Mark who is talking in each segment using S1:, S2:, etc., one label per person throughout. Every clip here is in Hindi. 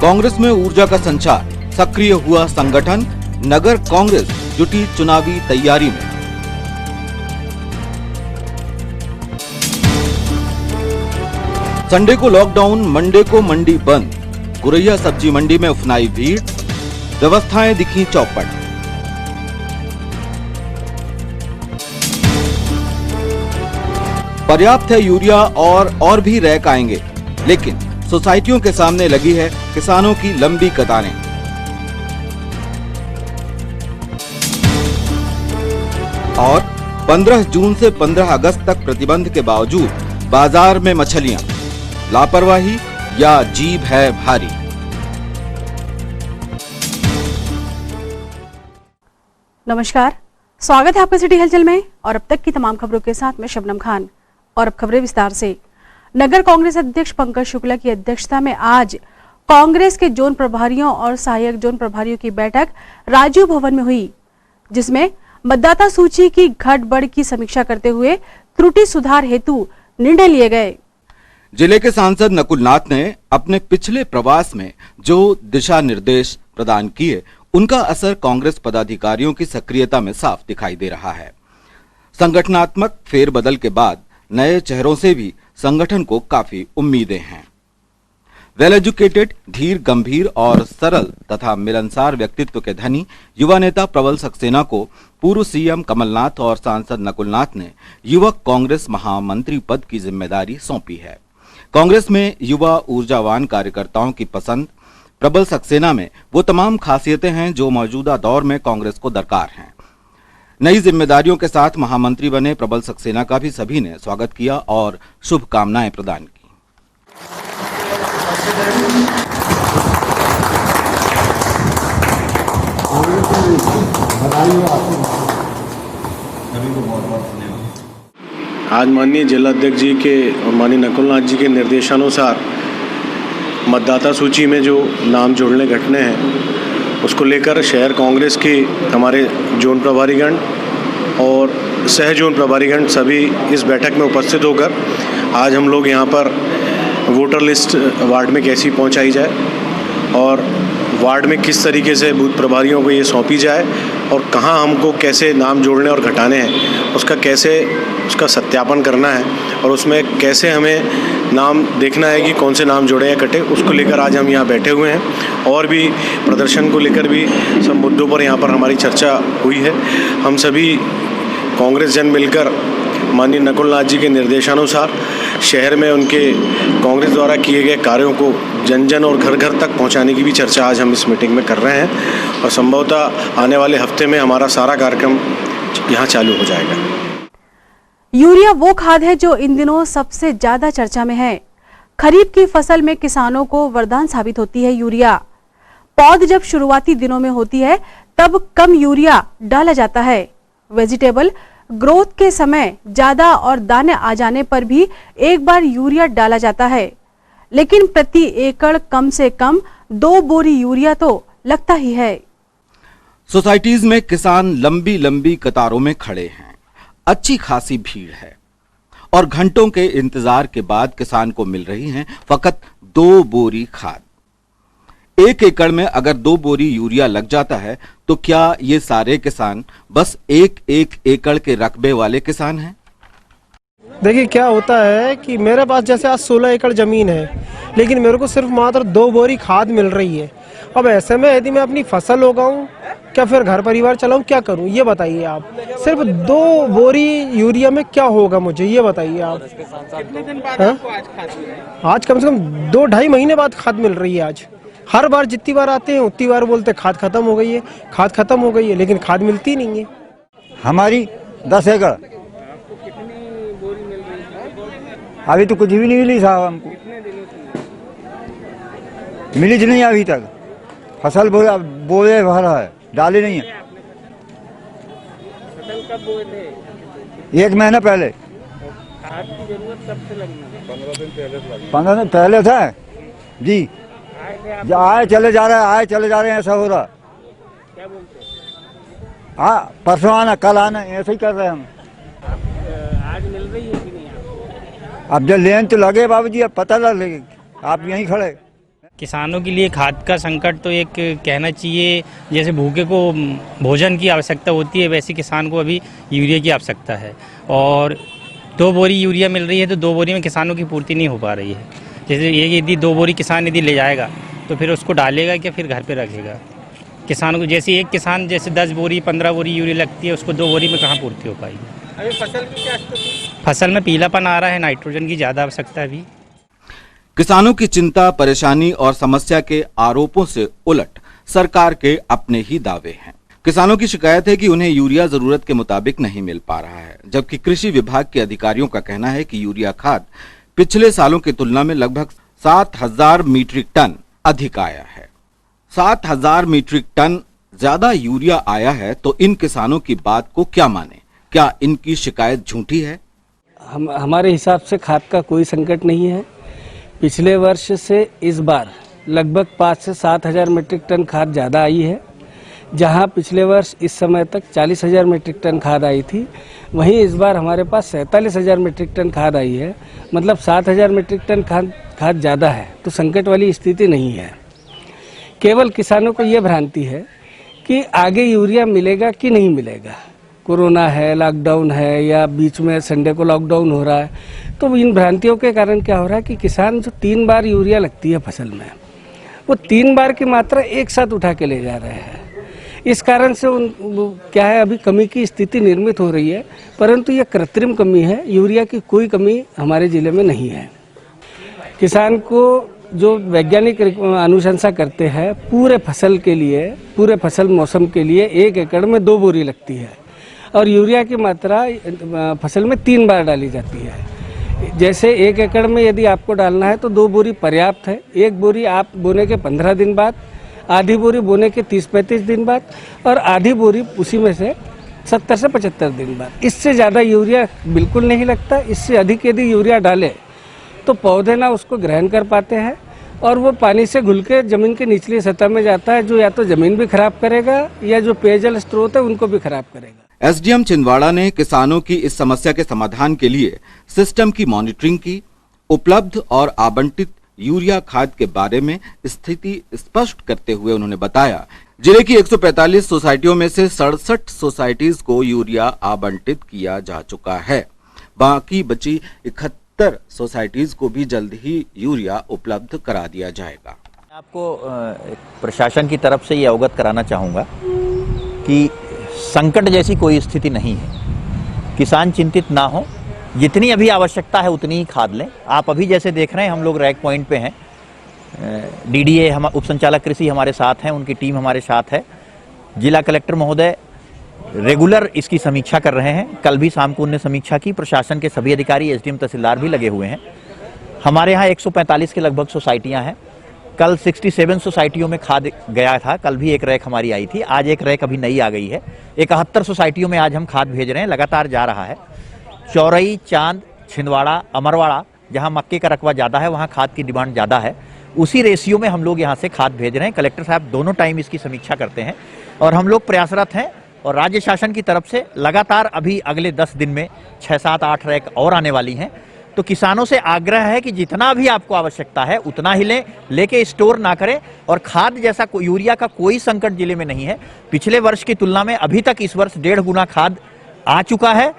S1: कांग्रेस में ऊर्जा का संचार, सक्रिय हुआ संगठन, नगर कांग्रेस जुटी चुनावी तैयारी में। संडे को लॉकडाउन, मंडे को मंडी बंद, गुरैया सब्जी मंडी में उफनाई भीड़, व्यवस्थाएं दिखी चौपट। पर्याप्त है यूरिया और भी रैक आएंगे, लेकिन सोसाइटियों के सामने लगी है किसानों की लंबी कतारें। और 15 जून से 15 अगस्त तक प्रतिबंध के बावजूद बाजार में मछलियां, लापरवाही या जीभ है भारी।
S2: नमस्कार, स्वागत है आपका सिटी हलचल में और अब तक की तमाम खबरों के साथ मैं शबनम खान। और अब खबरें विस्तार से। नगर कांग्रेस अध्यक्ष पंकज शुक्ला की अध्यक्षता में आज कांग्रेस के जोन प्रभारियों और सहायक जोन प्रभारियों की बैठक राजीव भवन में हुई, जिसमें मतदाता सूची की घट-बढ़ की समीक्षा करते हुए त्रुटि सुधार हेतु निर्णय लिए गए।
S1: जिले के सांसद नकुल नाथ ने अपने पिछले प्रवास में जो दिशा निर्देश प्रदान किए, उनका असर कांग्रेस पदाधिकारियों की सक्रियता में साफ दिखाई दे रहा है। संगठनात्मक फेरबदल के बाद नए चेहरों से भी संगठन को काफी उम्मीदें हैं। वेल एजुकेटेड, धीर, गंभीर और सरल तथा मिलनसार व्यक्तित्व के धनी युवा नेता प्रबल सक्सेना को पूर्व सीएम कमलनाथ और सांसद नकुल नाथ ने युवक कांग्रेस महामंत्री पद की जिम्मेदारी सौंपी है। कांग्रेस में युवा ऊर्जावान कार्यकर्ताओं की पसंद प्रबल सक्सेना में वो तमाम खासियतें हैं जो मौजूदा दौर में कांग्रेस को दरकार हैं। नई जिम्मेदारियों के साथ महामंत्री बने प्रबल सक्सेना का भी सभी ने स्वागत किया और शुभकामनाएं प्रदान की।
S3: आज माननीय जिलाध्यक्ष जी के और माननीय नकुलनाथ जी के निर्देशानुसार मतदाता सूची में जो नाम जोड़ने घटने हैं, उसको लेकर शहर कांग्रेस के हमारे जोन प्रभारीगण और सह जोन प्रभारीगण सभी इस बैठक में उपस्थित होकर आज हम लोग यहाँ पर वोटर लिस्ट वार्ड में कैसी पहुँचाई जाए और वार्ड में किस तरीके से बूथ प्रभारियों को ये सौंपी जाए और कहाँ हमको कैसे नाम जोड़ने और घटाने हैं, उसका सत्यापन करना है और उसमें कैसे हमें नाम देखना है कि कौन से नाम जोड़े या कटे, उसको लेकर आज हम यहाँ बैठे हुए हैं। और भी प्रदर्शन को लेकर भी सब मुद्दों पर यहाँ पर हमारी चर्चा हुई है। हम सभी कांग्रेस जन मिलकर माननीय नकुलनाथ जी के निर्देशानुसार शहर में उनके कांग्रेस द्वारा किए गए कार्यों को जन जन और घर घर तक पहुंचाने की भी चर्चा आज हम इस मीटिंग में कर रहे हैं और संभवतः आने वाले हफ्ते में हमारा सारा कार्यक्रम यहाँ चालू हो जाएगा।
S2: यूरिया वो खाद है जो इन दिनों सबसे ज्यादा चर्चा में है। खरीफ की फसल में किसानों को वरदान साबित होती है यूरिया। पौध जब शुरुआती दिनों में होती है तब कम यूरिया डाला जाता है। वेजिटेबल ग्रोथ के समय ज्यादा और दाने आ जाने पर भी एक बार यूरिया डाला जाता है, लेकिन प्रति एकड़ कम से कम 2 बोरी यूरिया तो लगता ही है।
S1: सोसाइटीज में किसान लंबी लंबी कतारों में खड़े हैं, अच्छी खासी भीड़ है और घंटों के इंतजार के बाद किसान को मिल रही हैं फकत 2 बोरी खाद। 1 एकड़ में अगर 2 बोरी यूरिया लग जाता है तो क्या ये सारे किसान बस एक एकड़ के रकबे वाले किसान हैं?
S4: देखिए क्या होता है कि मेरे पास जैसे आज 16 एकड़ जमीन है, लेकिन मेरे को सिर्फ मात्र 2 बोरी खाद मिल रही है। अब ऐसे में यदि मैं अपनी फसल उगाऊं क्या फिर घर परिवार चलाऊं, क्या करूं ये बताइए आप। सिर्फ 2 बोरी यूरिया में क्या होगा मुझे ये बताइए आप।
S5: कितने दिन बाद आपको आज खाद मिल रही है?
S4: आज कम से कम 2-2.5 महीने बाद खाद मिल रही है। आज हर बार जितनी बार आते हैं उतनी बार बोलते खाद खत्म हो गई है, खाद खत्म हो गई है, लेकिन खाद मिलती नहीं है।
S6: हमारी 10 एकड़।
S5: आपको कितनी बोरी मिल रही है?
S6: अभी तो कुछ भी नहीं मिली साहब हमको।
S5: कितने दिनों से
S6: मिली नहीं अभी तक। फसल बोए भरा है, डाली नहीं है।
S5: फसल कब बोए थे?
S6: 1 महीना पहले।
S5: खाद की जरूरत कब से लगी?
S6: 15 दिन पहले था जी। आए चले जा रहे हैं, ऐसा हो रहा।
S5: क्या बोलते हैं?
S6: हाँ, परसों आना कल आना ऐसे ही कर रहे हैं हम।
S5: आज मिल रही है कि नहीं आपको?
S6: अब जब लेन तो लगे बाबूजी, अब पता लगे। आप यहीं खड़े।
S7: किसानों के लिए खाद का संकट तो एक कहना चाहिए, जैसे भूखे को भोजन की आवश्यकता होती है वैसे किसान को अभी यूरिया की आवश्यकता है। और 2 बोरी यूरिया मिल रही है तो 2 बोरी में किसानों की पूर्ति नहीं हो पा रही है। जैसे ये यदि 2 बोरी किसान यदि ले जाएगा तो फिर उसको डालेगा क्या, फिर घर पे रखेगा। किसानों को जैसे एक किसान जैसे 10 बोरी 15 बोरी यूरिया लगती है, उसको 2 बोरी में कहाँ पूर्ति हो पाएगी।
S5: अभी फसल की क्या स्थिति?
S7: फसल में पीलापन आ रहा है, नाइट्रोजन की ज़्यादा आवश्यकता है अभी।
S1: किसानों की चिंता, परेशानी और समस्या के आरोपों से उलट सरकार के अपने ही दावे हैं। किसानों की शिकायत है कि उन्हें यूरिया जरूरत के मुताबिक नहीं मिल पा रहा है, जबकि कृषि विभाग के अधिकारियों का कहना है कि यूरिया खाद पिछले सालों की तुलना में लगभग 7,000 मीट्रिक टन अधिक आया है। 7,000 मीट्रिक टन ज्यादा यूरिया आया है तो इन किसानों की बात को क्या माने? क्या इनकी शिकायत झूठी है?
S5: हमारे हिसाब से खाद का कोई संकट नहीं है। पिछले वर्ष से इस बार लगभग 5 से 7,000 मीट्रिक टन खाद ज़्यादा आई है। जहां पिछले वर्ष इस समय तक 40,000 मीट्रिक टन खाद आई थी, वहीं इस बार हमारे पास 47,000 मीट्रिक टन खाद आई है। मतलब 7,000 मीट्रिक टन खाद ज़्यादा है, तो संकट वाली स्थिति नहीं है। केवल किसानों को ये भ्रांति है कि आगे यूरिया मिलेगा कि नहीं मिलेगा। कोरोना है, लॉकडाउन है, या बीच में संडे को लॉकडाउन हो रहा है, तो इन भ्रांतियों के कारण क्या हो रहा है कि किसान जो 3 बार यूरिया लगती है फसल में, वो 3 बार की मात्रा एक साथ उठा के ले जा रहे हैं। इस कारण से क्या है, अभी कमी की स्थिति निर्मित हो रही है, परंतु ये कृत्रिम कमी है। यूरिया की कोई कमी हमारे जिले में नहीं है। किसान को जो वैज्ञानिक अनुशंसा करते हैं, पूरे फसल के लिए, पूरे फसल मौसम के लिए 1 एकड़ में 2 बोरी लगती है और यूरिया की मात्रा फसल में 3 बार डाली जाती है। जैसे 1 एकड़ में यदि आपको डालना है तो 2 बोरी पर्याप्त है। 1 बोरी आप बोने के 15 दिन बाद, आधी बोरी बोने के 30-35 दिन बाद, और आधी बोरी उसी में से 70 से 75 दिन बाद। इससे ज़्यादा यूरिया बिल्कुल नहीं लगता। इससे अधिक यदि यूरिया डाले तो पौधे ना उसको ग्रहण कर पाते हैं और वो पानी से घुल के जमीन के निचली सतह में जाता है, जो या तो जमीन भी खराब करेगा या जो पेयजल स्रोत है उनको भी खराब करेगा।
S1: एसडीएम छिंदवाड़ा ने किसानों की इस समस्या के समाधान के लिए सिस्टम की मॉनिटरिंग की। उपलब्ध और आवंटित यूरिया खाद के बारे में स्थिति स्पष्ट करते हुए उन्होंने बताया, जिले की 145 सोसाइटियों में से 67 सोसाइटीज को यूरिया आवंटित किया जा चुका है। बाकी बची 71 सोसाइटीज को भी जल्द ही यूरिया उपलब्ध करा दिया जाएगा।
S8: आपको प्रशासन की तरफ से ये अवगत कराना चाहूँगा कि संकट जैसी कोई स्थिति नहीं है। किसान चिंतित ना हो, जितनी अभी आवश्यकता है उतनी ही खाद लें। आप अभी जैसे देख रहे हैं, हम लोग रैक पॉइंट पे हैं। डीडीए हम उप संचालक कृषि हमारे साथ हैं, उनकी टीम हमारे साथ है। जिला कलेक्टर महोदय रेगुलर इसकी समीक्षा कर रहे हैं। कल भी शाम को उन्होंने समीक्षा की। प्रशासन के सभी अधिकारी, एसडीएम, तहसीलदार भी लगे हुए हैं। हमारे यहाँ 145 के लगभग सोसाइटियाँ हैं। कल 67 सोसाइटियों में खाद गया था। कल भी एक रैक हमारी आई थी। आज एक रैक अभी नई आ गई है। 71 सोसाइटियों में आज हम खाद भेज रहे हैं, लगातार जा रहा है। चौरई, चांद, छिंदवाड़ा, अमरवाड़ा, जहाँ मक्के का रकबा ज़्यादा है वहाँ खाद की डिमांड ज़्यादा है। उसी रेशियो में हम लोग यहाँ से खाद भेज रहे हैं। कलेक्टर साहब दोनों टाइम इसकी समीक्षा करते हैं और हम लोग प्रयासरत हैं। और राज्य शासन की तरफ से लगातार अभी अगले 10 दिन में 6, 7, 8 रैक और आने वाली हैं। तो किसानों से आग्रह है कि जितना भी आपको आवश्यकता है उतना ही लें, लेके स्टोर ना करें। और खाद जैसा यूरिया का कोई संकट जिले में नहीं है। पिछले वर्ष की तुलना में अभी तक इस वर्ष 1.5 गुना खाद आ चुका है।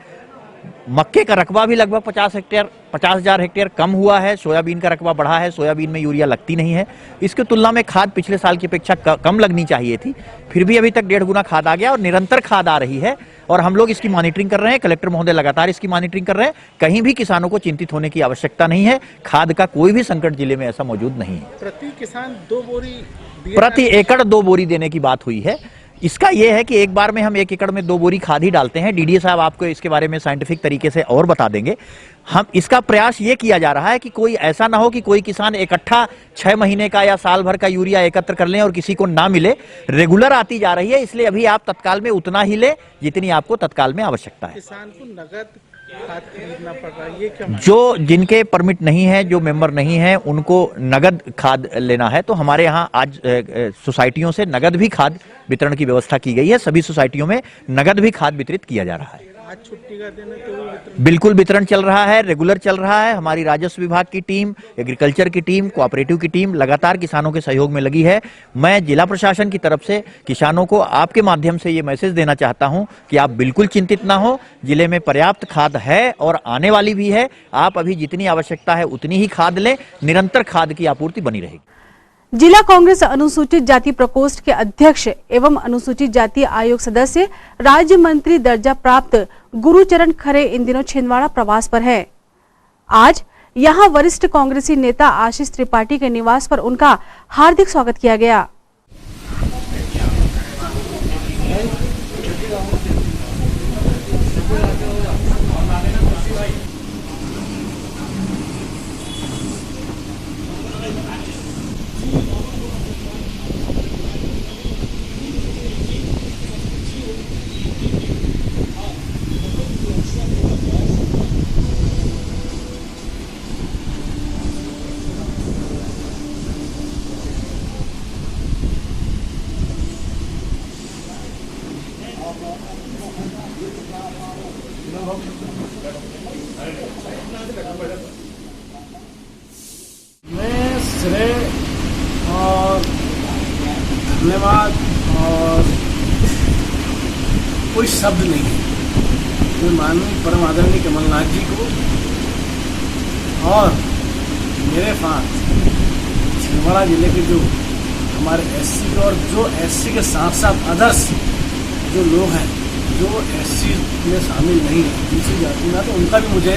S8: मक्के का रकबा भी लगभग 50,000 हेक्टेयर कम हुआ है। सोयाबीन का रकबा बढ़ा है। सोयाबीन में यूरिया लगती नहीं है। इसकी तुलना में खाद पिछले साल की अपेक्षा कम लगनी चाहिए थी, फिर भी अभी तक 1.5 गुना खाद आ गया और निरंतर खाद आ रही है। और हम लोग इसकी मॉनिटरिंग कर रहे हैं। कलेक्टर महोदय लगातार इसकी मॉनिटरिंग कर रहे हैं। कहीं भी किसानों को चिंतित होने की आवश्यकता नहीं है। खाद का कोई भी संकट जिले में ऐसा मौजूद नहीं है।
S5: प्रति किसान 2 बोरी,
S8: प्रति एकड़ 2 बोरी देने की बात हुई है। इसका यह है कि एक बार में हम 1 एकड़ में 2 बोरी खाद ही डालते हैं। डीडीए साहब आपको इसके बारे में साइंटिफिक तरीके से और बता देंगे। हम इसका प्रयास ये किया जा रहा है कि कोई ऐसा ना हो कि कोई किसान इकट्ठा 6 महीने का या साल भर का यूरिया एकत्र कर लें और किसी को ना मिले। रेगुलर आती जा रही है, इसलिए अभी आप तत्काल में उतना ही लें जितनी आपको तत्काल में आवश्यकता है।
S5: किसान को नगद खाद खरीदना पड़ रहा है, ये क्या?
S8: जो जिनके परमिट नहीं है, जो मेंबर नहीं है, उनको नगद खाद लेना है। तो हमारे यहाँ आज सोसाइटियों से नगद भी खाद वितरण की व्यवस्था की गई है। सभी सोसाइटियों में नगद भी खाद वितरित किया जा रहा है।
S4: आज छुट्टी का दिन है तो
S8: बिल्कुल वितरण चल रहा है, रेगुलर चल रहा है। हमारी राजस्व विभाग की टीम, एग्रीकल्चर की टीम, कोऑपरेटिव की टीम लगातार किसानों के सहयोग में लगी है। मैं जिला प्रशासन की तरफ से किसानों को आपके माध्यम से ये मैसेज देना चाहता हूं कि आप बिल्कुल चिंतित ना हो। जिले में पर्याप्त खाद है और आने वाली भी है। आप अभी जितनी आवश्यकता है उतनी ही खाद लें, निरंतर खाद की आपूर्ति बनी रहेगी।
S2: जिला कांग्रेस अनुसूचित जाति प्रकोष्ठ के अध्यक्ष एवं अनुसूचित जाति आयोग सदस्य राज्य मंत्री दर्जा प्राप्त गुरुचरण खरे इन दिनों छिंदवाड़ा प्रवास पर हैं। आज यहां वरिष्ठ कांग्रेसी नेता आशीष त्रिपाठी के निवास पर उनका हार्दिक स्वागत किया गया।
S4: मैं श्रेय और धन्यवाद और कोई शब्द नहीं है। मैं माननीय परम आदरणीय कमलनाथ जी को और मेरे साथ छिंदवाड़ा जिले के जो हमारे एससी के और जो एससी के साथ साथ अदर्स जो लोग हैं जो एससी में शामिल नहीं है, दूसरी जाति में, तो उनका भी मुझे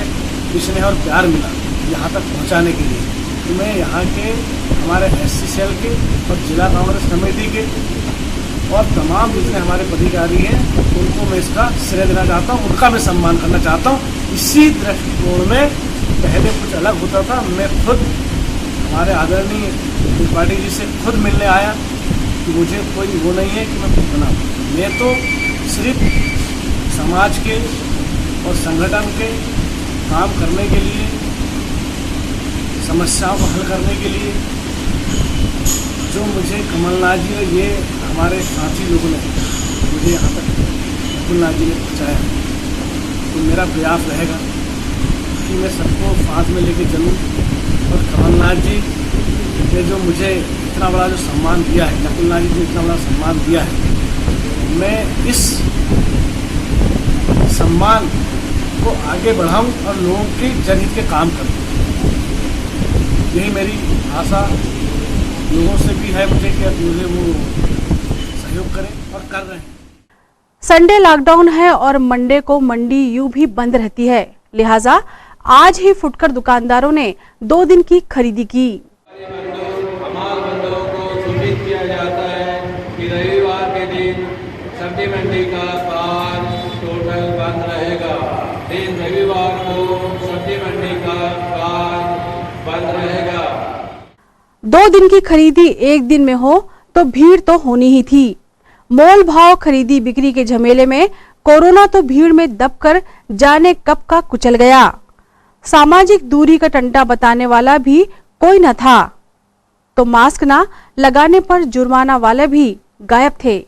S4: स्नेह और प्यार मिला यहाँ तक पहुँचाने के लिए। तो मैं यहाँ के हमारे एससी सेल के और जिला कांग्रेस कमेटी के और तमाम जितने हमारे पदाधिकारी हैं उनको मैं इसका श्रेय देना चाहता हूँ, उनका मैं सम्मान करना चाहता हूँ। इसी दृष्टिकोण में पहले कुछ अलग होता था। मैं खुद हमारे आदरणीय त्रिपाठी जी से खुद मिलने आया कि मुझे कोई वो नहीं है कि मैं खुद बनाऊँ। मैं तो सिर्फ समाज के और संगठन के काम करने के लिए, समस्याओं को हल करने के लिए जो मुझे कमलनाथ जी और ये हमारे साथी लोगों ने मुझे यहाँ तक कमलनाथ जी ने पहुँचाया, तो मेरा प्रयास रहेगा कि मैं सबको साथ में लेके चलूँ। और कमलनाथ जी ने जो मुझे इतना बड़ा जो सम्मान दिया है, नकुलनाथ जी ने इतना बड़ा सम्मान दिया है, मैं इस सम्मान को आगे बढ़ाऊं और लोगों के जनहित के काम करूं। यही मेरी आशा लोगों से भी है मुझे कि मुझे वो सहयोग करें और कर रहे हैं।
S2: संडे लॉकडाउन है और मंडे को मंडी यूं भी बंद रहती है, लिहाजा आज ही फुटकर दुकानदारों ने 2 दिन की खरीदी की।
S9: हमाल बंदों को सूचित किया जाता है कि रविवार के दिन सब्जी मंडी का कार्य टोटल बंद रहेगा। दिन रविवार को सब्जी मंडी का कार्य बंद रहेगा।
S2: 2 दिन की खरीदी एक दिन में हो तो भीड़ तो होनी ही थी। मोल भाव खरीदी बिक्री के झमेले में कोरोना तो भीड़ में दबकर जाने कब का कुचल गया। सामाजिक दूरी का टंटा बताने वाला भी कोई न था, तो मास्क ना लगाने पर जुर्माना वाले भी गायब थे।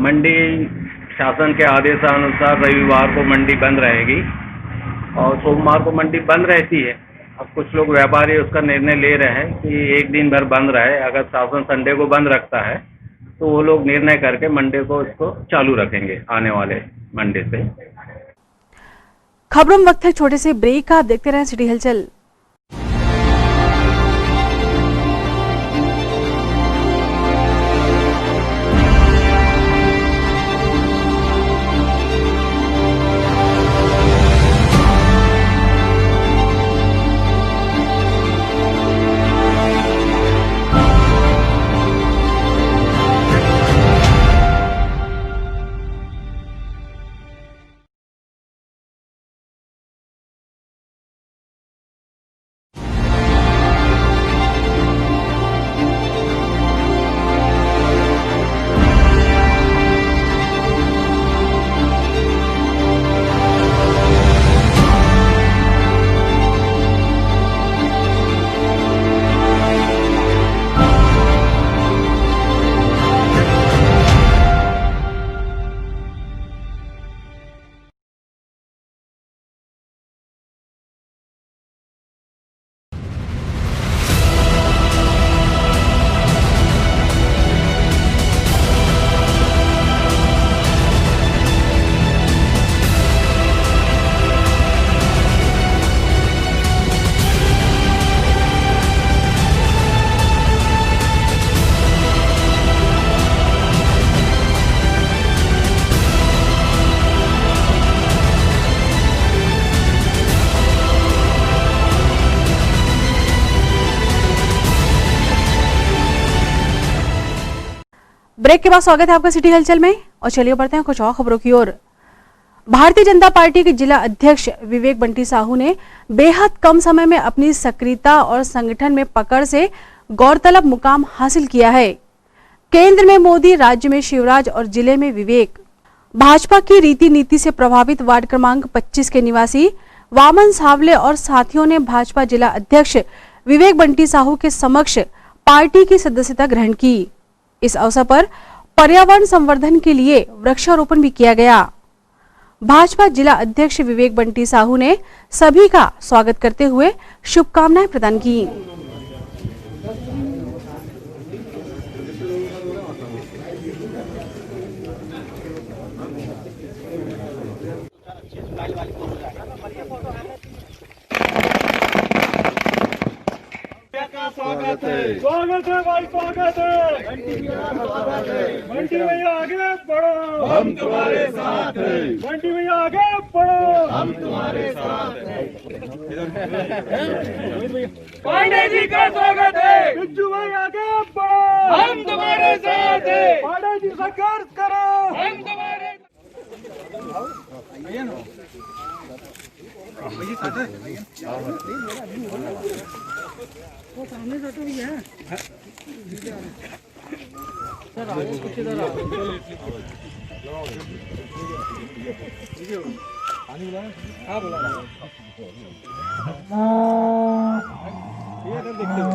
S10: मंडी शासन के आदेशानुसार रविवार को मंडी बंद रहेगी और सोमवार को मंडी बंद रहती है। अब कुछ लोग व्यापारी उसका निर्णय ले रहे हैं कि एक दिन भर बंद रहे। अगर शासन संडे को बंद रखता है तो वो लोग निर्णय करके मंडे को इसको चालू रखेंगे आने वाले मंडे से।
S2: खबरों में वक्त है छोटे से ब्रेक का। आप देखते रहें सिटी हलचल। ब्रेक के बाद स्वागत है आपका सिटी हलचल में और चलिए बढ़ते हैं कुछ और खबरों की ओर। भारतीय जनता पार्टी के जिला अध्यक्ष विवेक बंटी साहू ने बेहद कम समय में अपनी सक्रियता और संगठन में पकड़ से गौरतलब मुकाम हासिल किया है। केंद्र में मोदी, राज्य में शिवराज और जिले में विवेक। भाजपा की रीति नीति से प्रभावित वार्ड क्रमांक 25 के निवासी वामन सावले और साथियों ने भाजपा जिला अध्यक्ष विवेक बंटी साहू के समक्ष पार्टी की सदस्यता ग्रहण की। इस अवसर पर पर्यावरण संवर्धन के लिए वृक्षारोपण भी किया गया। भाजपा जिला अध्यक्ष विवेक बंटी साहू ने सभी का स्वागत करते हुए शुभकामनाएं प्रदान की।
S11: स्वागत है भाई, स्वागत है। बंटी भैया आगे बढ़ो, हम तुम्हारे साथ हैं। बंटी भैया आगे बढ़ो, हम तुम्हारे साथ हैं। पांडे जी का स्वागत है। बिज्जू भाई आगे बढ़ो, हम तुम्हारे साथ हैं। पांडे जी संघर्ष करो, हम तुम्हारे वो सामने से तो भी है सर, आगे कुछ इधर आओ। पानी बुला, हाँ बुला ये देखते हो।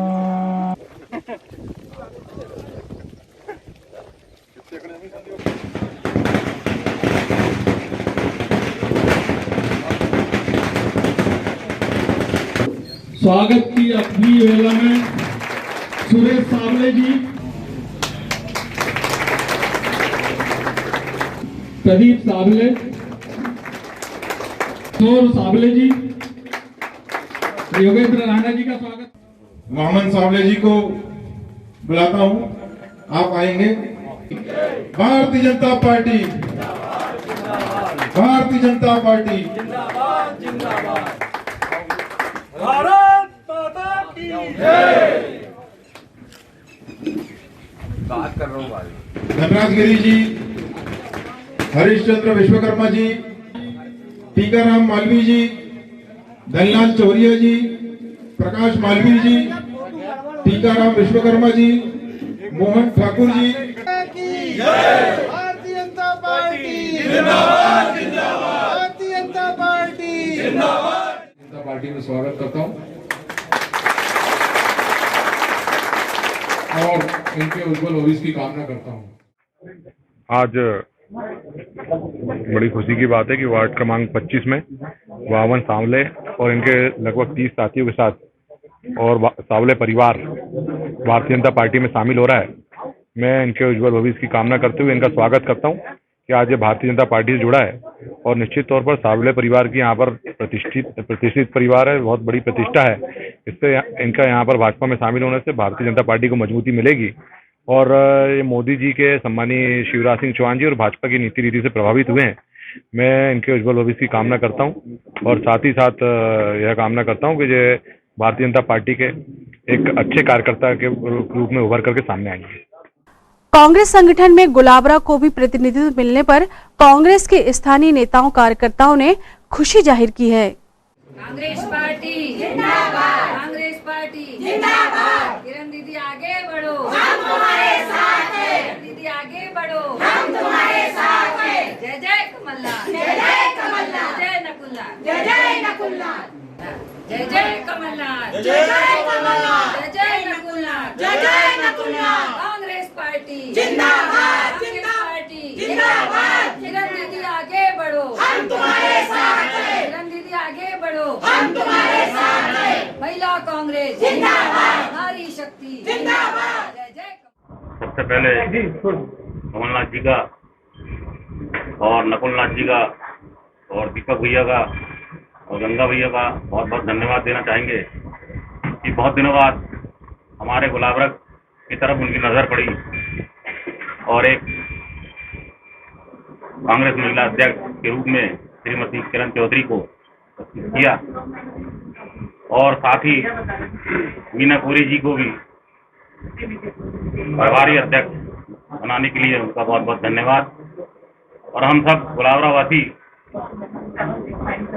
S12: स्वागत की अपनी वेला में सुरेश सावले जी, प्रदीप सावले, सौर सावले जी, योगेंद्र राणा जी का स्वागत।
S13: वामन सावले जी को बुलाता हूं, आप आएंगे। भारतीय जनता पार्टी, भारतीय जनता पार्टी जिंदाबाद।
S11: भारत माता की जय।
S13: बात कर रहा हूँ भाई। धनराज गिरी जी, हरिश्चंद्र विश्वकर्मा जी, टीकाराम मालवी जी, धनलाल चौरिया जी, प्रकाश मालवी जी, टीकाराम विश्वकर्मा जी, मोहन ठाकुर जी।
S11: भारतीय जनता पार्टी जिंदाबाद, जिंदाबाद। भारतीय जनता पार्टी जिंदाबाद।
S12: जनता पार्टी में स्वागत करता हूं और इनके उज्जवल भविष्य की कामना करता हूं।
S14: आज बड़ी खुशी की बात है कि वार्ड क्रमांक 25 में वामन सावले और इनके लगभग 30 साथियों के साथ और सावले परिवार भारतीय जनता पार्टी में शामिल हो रहा है। मैं इनके उज्जवल भविष्य की कामना करते हुए इनका स्वागत करता हूं कि आज ये भारतीय जनता पार्टी से जुड़ा है और निश्चित तौर पर सावले परिवार की यहाँ पर प्रतिष्ठित परिवार है, बहुत बड़ी प्रतिष्ठा है। इससे इनका यहाँ पर भाजपा में शामिल होने से भारतीय जनता पार्टी को मजबूती मिलेगी और ये मोदी जी के सम्मानीय शिवराज सिंह चौहान जी और भाजपा की नीति रीति से प्रभावित हुए हैं। मैं इनके उज्जवल भविष्य की कामना करता हूँ और साथ ही साथ यह कामना करता हूँ कि ये भारतीय जनता पार्टी के एक अच्छे कार्यकर्ता के रूप में उभर करके सामने आएंगे।
S2: कांग्रेस संगठन में गुलाबरा को भी प्रतिनिधित्व मिलने पर कांग्रेस के स्थानीय नेताओं कार्यकर्ताओं ने खुशी जाहिर की है।
S15: कांग्रेस पार्टी जिंदाबाद, कांग्रेस पार्टी जिंदाबाद। किरण दीदी आगे बढ़ो, हम तुम्हारे साथ हैं। किरण दीदी आगे बढ़ो, हम तुम्हारे साथ हैं। जय जय कमलनाथ, जय जय कमलनाथ, जय नकुलनाथ, जय जय नकुलनाथ, जय जय कमलनाथ, जय जय कमलनाथ, जय जय नकुलनाथ, जय जय नकुलनाथ। कांग्रेस पार्टी जिंदाबाद, कांग्रेस पार्टी जिंदाबाद। किरण दीदी आगे बढ़ो, हम तुम्हारे साथ हैं। किरण दीदी आगे बढ़ो, हम तुम्हारे साथ हैं। महिला कांग्रेस जिंदाबाद, नारी शक्ति जिंदाबाद। जय जय।
S10: सबसे पहले कमलनाथ जी का और नकुलनाथ जी का और दीपक भैया का और गंगा भैया का बहुत बहुत धन्यवाद देना चाहेंगे कि बहुत दिनों बाद हमारे गुलाबरा की तरफ उनकी नजर पड़ी और एक कांग्रेस महिला अध्यक्ष के रूप में श्रीमती किरण चौधरी को किया और साथ ही मीना कोरी जी को भी प्रभारी अध्यक्ष बनाने के लिए उनका बहुत बहुत धन्यवाद। और हम सब गुलाबरावासी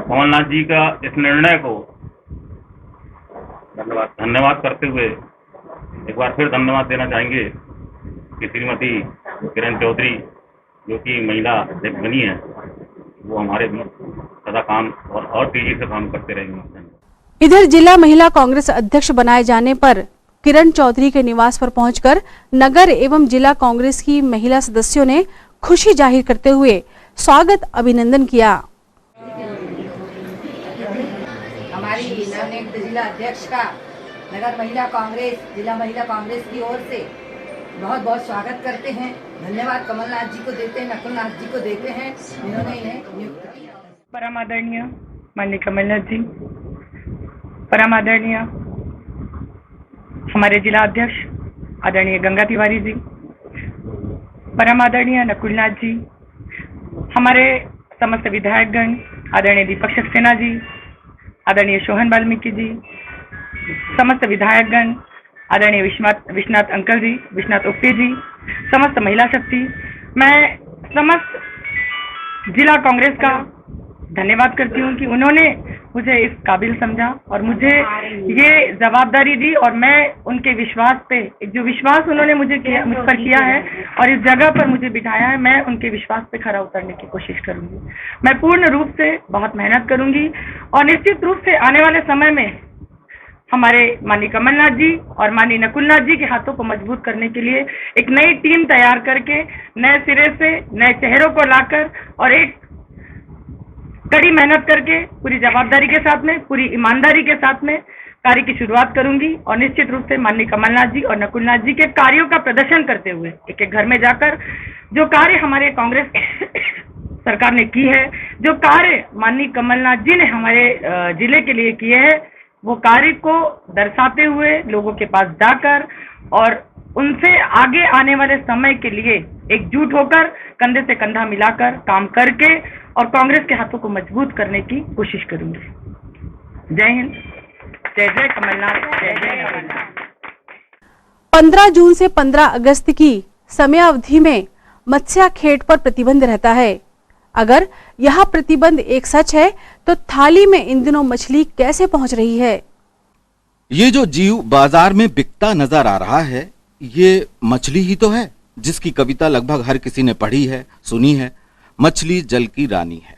S10: कमलनाथ जी का इस निर्णय को धन्यवाद करते हुए एक बार फिर धन्यवाद देना चाहेंगे कि श्रीमती किरण चौधरी जो कि महिला अध्यक्ष बनी है वो हमारे भी सदा काम और तेजी से काम करते रहेंगे।
S2: इधर जिला महिला कांग्रेस अध्यक्ष बनाए जाने पर किरण चौधरी के निवास पर पहुंचकर नगर एवं जिला कांग्रेस की महिला सदस्यों ने खुशी जाहिर करते हुए स्वागत अभिनंदन किया।
S15: हमारी नवनियुक्त जिला अध्यक्ष का नगर महिला कांग्रेस जिला महिला कांग्रेस की ओर से बहुत बहुत स्वागत करते हैं। धन्यवाद कमलनाथ जी को देते हैं, नकुलनाथ जी को देते हैं, जिन्होंने इन्हें नियुक्त किया।
S16: परम आदरणीय माननीय कमलनाथ जी, परम आदरणीय हमारे जिला अध्यक्ष आदरणीय गंगा तिवारी जी, परम आदरणीय नकुलनाथ जी, हमारे समस्त विधायकगण आदरणीय दीपक सक्सेना जी, आदरणीय सोहन वाल्मीकि जी, समस्त विधायकगण आदरणीय विश्वनाथ अंकल जी, विश्वनाथ उप्पे जी, समस्त महिला शक्ति, मैं समस्त जिला कांग्रेस का धन्यवाद करती हूँ कि उन्होंने मुझे इस काबिल समझा और मुझे ये जवाबदारी दी और मैं उनके विश्वास पे, जो विश्वास उन्होंने मुझ पर किया है और इस जगह पर मुझे बिठाया है, मैं उनके विश्वास पे खरा उतरने की कोशिश करूंगी। मैं पूर्ण रूप से बहुत मेहनत करूंगी और निश्चित रूप से आने वाले समय में हमारे माननीय कमलनाथ जी और माननीय नकुलनाथ जी के हाथों को मजबूत करने के लिए एक नई टीम तैयार करके नए सिरे से नए चेहरों को लाकर और एक कड़ी मेहनत करके पूरी जवाबदारी के साथ में, पूरी ईमानदारी के साथ में कार्य की शुरुआत करूंगी और निश्चित रूप से माननीय कमलनाथ जी और नकुलनाथ जी के कार्यों का प्रदर्शन करते हुए एक एक घर में जाकर जो कार्य हमारे कांग्रेस सरकार ने की है, जो कार्य माननीय कमलनाथ जी ने हमारे जिले के लिए किए हैं, वो कार्य को दर्शाते हुए लोगों के पास जाकर और उनसे आगे आने वाले समय के लिए एकजुट होकर कंधे से कंधा मिलाकर काम करके और कांग्रेस के हाथों को मजबूत करने की कोशिश करूंगी। जय हिंद, जय जय कमलनाथ, जय जय कमलनाथ।
S2: 15 जून से 15 अगस्त की समयावधि में मत्स्याखेट पर प्रतिबंध रहता है। अगर यह प्रतिबंध एक सच है तो थाली में इन दिनों मछली कैसे पहुंच रही है?
S1: ये जो जीव बाजार में बिकता नजर आ रहा है, ये मछली ही तो है जिसकी कविता लगभग हर किसी ने पढ़ी है, सुनी है। मछली जल की रानी है।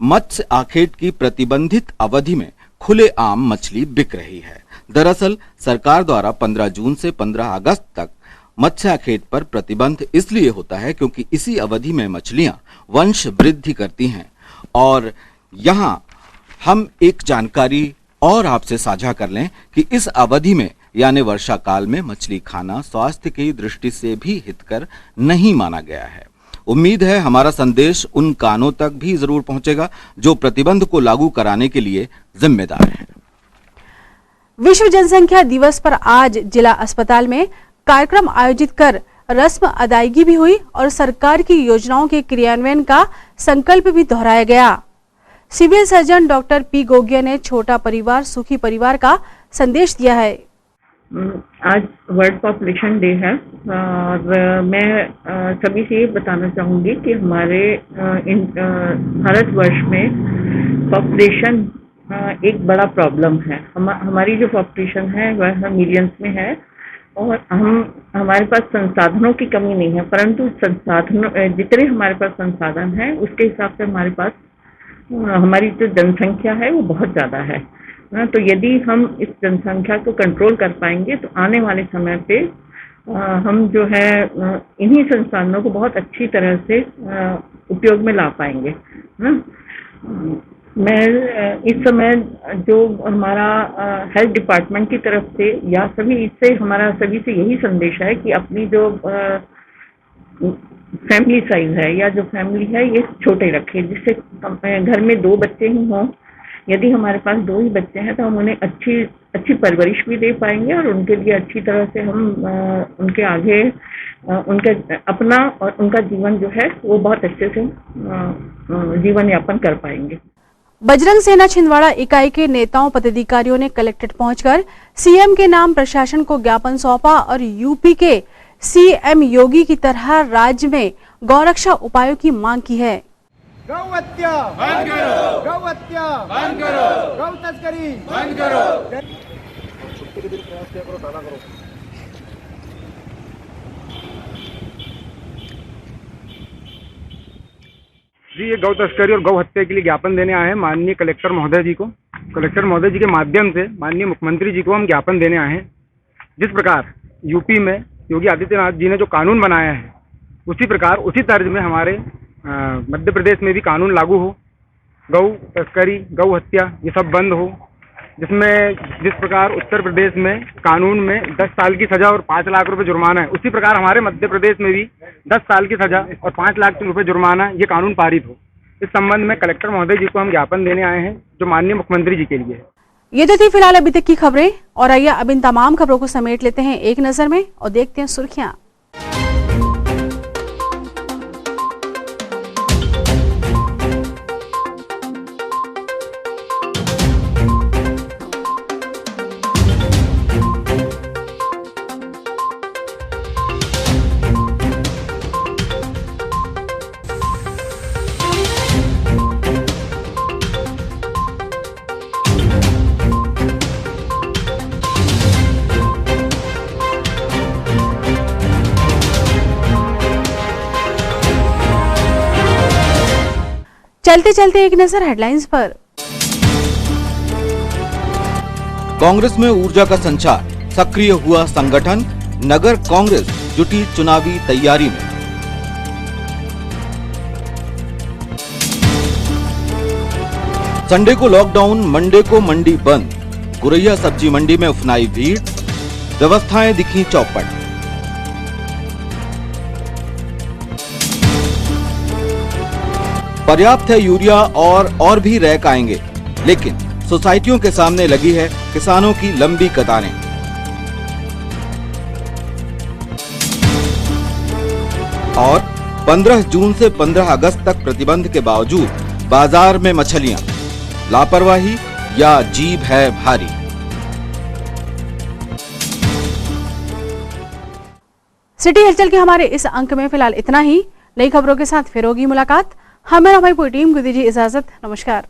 S1: मत्स्य आखेट की प्रतिबंधित अवधि में खुलेआम मछली बिक रही है। दरअसल सरकार द्वारा 15 जून से 15 अगस्त तक मत्स्याखेट पर प्रतिबंध इसलिए होता है क्योंकि इसी अवधि में मछलियां वंश वृद्धि करती हैं। और यहां हम एक जानकारी और आपसे साझा कर लें कि इस अवधि में यानी वर्षा काल में मछली खाना स्वास्थ्य की दृष्टि से भी हितकर नहीं माना गया है। उम्मीद है हमारा संदेश उन कानों तक भी जरूर पहुंचेगा जो प्रतिबंध को लागू कराने के लिए जिम्मेदार हैं।
S2: विश्व जनसंख्या दिवस पर आज जिला अस्पताल में कार्यक्रम आयोजित कर रस्म अदायगी भी हुई और सरकार की योजनाओं के क्रियान्वयन का संकल्प भी दोहराया गया। Civil surgeon doctor P Gogia ने छोटा परिवार सुखी परिवार का संदेश दिया है।
S17: आज वर्ल्ड पॉपुलेशन डे है और मैं सभी से ये बताना चाहूँगी कि हमारे भारतवर्ष में पॉपुलेशन एक बड़ा प्रॉब्लम है। हमारी जो पॉपुलेशन है वह मिलियंस में है और हमारे पास संसाधनों की कमी नहीं है, परंतु जितने हमारे पास संसाधन है उसके हिसाब से हमारी जो जनसंख्या है वो बहुत ज़्यादा है। तो यदि हम इस जनसंख्या को कंट्रोल कर पाएंगे तो आने वाले समय पे हम जो है इन्हीं संसाधनों को बहुत अच्छी तरह से उपयोग में ला पाएंगे। मैं इस समय जो हमारा हेल्थ डिपार्टमेंट की तरफ से या हमारा सभी से यही संदेश है कि अपनी जो फैमिली साइज है या जो फैमिली है ये छोटे रखें, जिससे घर में 2 बच्चे ही हों। यदि हमारे पास 2 ही बच्चे हैं तो हम उन्हें अच्छी परवरिश भी दे पाएंगे और उनके लिए अच्छी तरह से हम उनके आगे उनका अपना और उनका जीवन जो है वो बहुत अच्छे से जीवन यापन कर पाएंगे।
S2: बजरंग सेना छिंदवाड़ा इकाई के नेताओं पदाधिकारियों ने कलेक्ट्रेट पहुंचकर सीएम के नाम प्रशासन को ज्ञापन सौंपा और यूपी के सीएम योगी की तरह राज्य में गौरक्षा उपायों की मांग की है।
S11: गौ हत्या बंद करो, गौ हत्या बंद करो, गौ तस्करी बंद करो। छुट्टी के दिन प्रयास किया करो, दाना करो।
S18: जी, ये गौ तस्करी और गौ हत्या के लिए ज्ञापन देने आए हैं माननीय कलेक्टर महोदय जी को। कलेक्टर महोदय जी के माध्यम से माननीय मुख्यमंत्री जी को हम ज्ञापन देने आए हैं। जिस प्रकार यूपी में योगी आदित्यनाथ जी ने जो कानून बनाया है, उसी प्रकार उसी तर्ज में हमारे मध्य प्रदेश में भी कानून लागू हो, गौ तस्करी, गौ हत्या ये सब बंद हो। जिसमें जिस प्रकार उत्तर प्रदेश में कानून में 10 साल की सजा और 5 लाख रुपए जुर्माना है, उसी प्रकार हमारे मध्य प्रदेश में भी 10 साल की सजा और 5 लाख रुपए जुर्माना ये कानून पारित हो। इस संबंध में कलेक्टर महोदय जी को हम ज्ञापन देने आए हैं, जो माननीय मुख्यमंत्री जी के लिए है।
S2: ये तो थी फिलहाल अभी तक की खबरें, और आइए अब इन तमाम खबरों को समेट लेते हैं एक नजर में और देखते हैं सुर्खियां। चलते चलते एक नजर हेडलाइंस पर।
S1: कांग्रेस में ऊर्जा का संचार, सक्रिय हुआ संगठन, नगर कांग्रेस जुटी चुनावी तैयारी में। संडे को लॉकडाउन, मंडे को मंडी बंद, गुरैया सब्जी मंडी में उफनाई भीड़, व्यवस्थाएं दिखी चौपट। पर्याप्त है यूरिया और भी रैक आएंगे, लेकिन सोसाइटियों के सामने लगी है किसानों की लंबी कतारें। और 15 जून से 15 अगस्त तक प्रतिबंध के बावजूद बाजार में मछलियां, लापरवाही या जीभ है भारी।
S2: सिटी हलचल के हमारे इस अंक में फिलहाल इतना ही। नई खबरों के साथ फिर होगी मुलाकात। हमें और हमारी पूरी टीम को दीजिए इजाजत। नमस्कार।